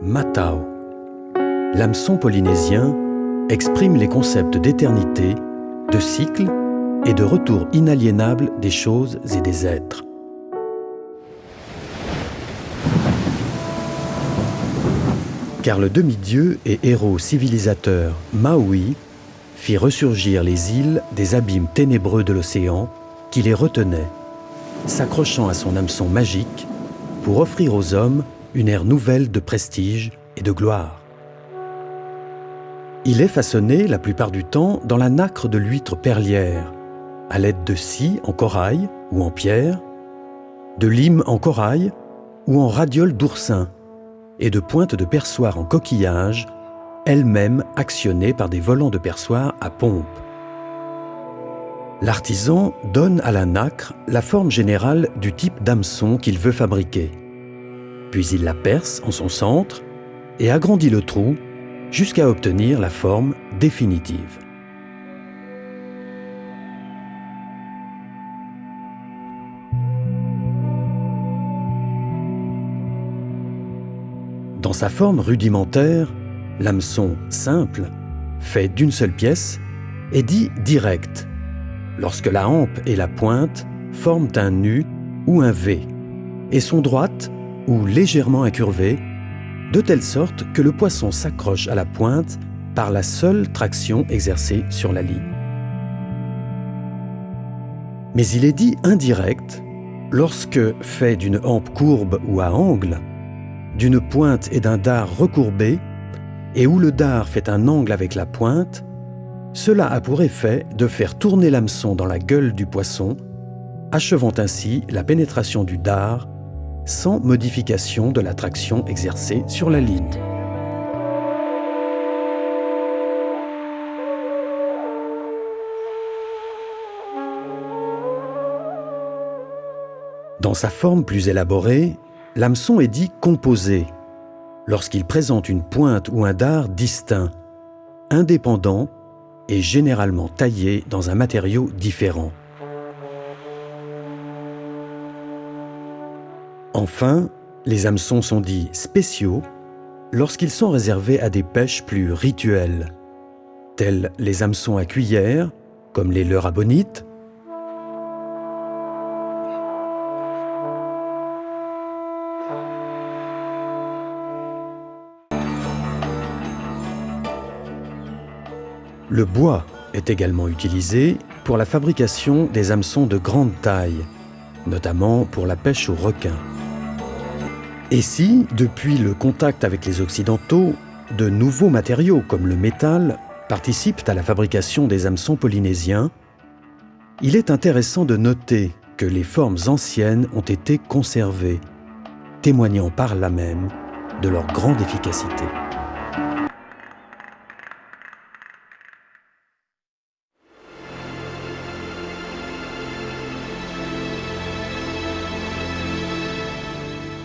Matao. L'hameçon polynésien exprime les concepts d'éternité, de cycle et de retour inaliénable des choses et des êtres. Car le demi-dieu et héros civilisateur Maui fit ressurgir les îles des abîmes ténébreux de l'océan qui les retenaient, s'accrochant à son hameçon magique pour offrir aux hommes une ère nouvelle de prestige et de gloire. Il est façonné la plupart du temps dans la nacre de l'huître perlière, à l'aide de scie en corail ou en pierre, de lime en corail ou en radiole d'oursin, et de pointes de perçoir en coquillage, elles-mêmes actionnées par des volants de perçoir à pompe. L'artisan donne à la nacre la forme générale du type d'hameçon qu'il veut fabriquer. Puis il la perce en son centre et agrandit le trou jusqu'à obtenir la forme définitive. Dans sa forme rudimentaire, l'hameçon simple, fait d'une seule pièce, est dit direct, lorsque la hampe et la pointe forment un U ou un V, et sont droites ou légèrement incurvées, de telle sorte que le poisson s'accroche à la pointe par la seule traction exercée sur la ligne. Mais il est dit indirect lorsque, fait d'une hampe courbe ou à angle, d'une pointe et d'un dard recourbés, et où le dard fait un angle avec la pointe, cela a pour effet de faire tourner l'hameçon dans la gueule du poisson, achevant ainsi la pénétration du dard sans modification de la traction exercée sur la ligne. Dans sa forme plus élaborée, l'hameçon est dit composé, lorsqu'il présente une pointe ou un dard distinct, indépendant et généralement taillé dans un matériau différent. Enfin, les hameçons sont dits spéciaux lorsqu'ils sont réservés à des pêches plus rituelles, tels les hameçons à cuillère, comme les leurres à bonite, Le bois est également utilisé pour la fabrication des hameçons de grande taille, notamment pour la pêche au requin. Et si, depuis le contact avec les Occidentaux, de nouveaux matériaux comme le métal participent à la fabrication des hameçons polynésiens, il est intéressant de noter que les formes anciennes ont été conservées, témoignant par là même de leur grande efficacité.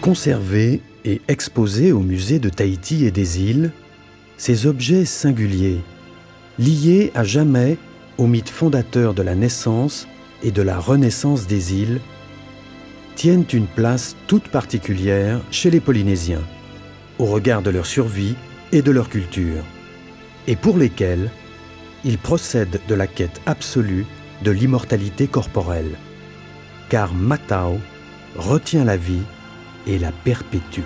Conservés et exposés au musée de Tahiti et des îles, ces objets singuliers, liés à jamais au mythe fondateur de la naissance et de la renaissance des îles, tiennent une place toute particulière chez les Polynésiens, au regard de leur survie et de leur culture, et pour lesquels ils procèdent de la quête absolue de l'immortalité corporelle, car Matao retient la vie et la perpétue.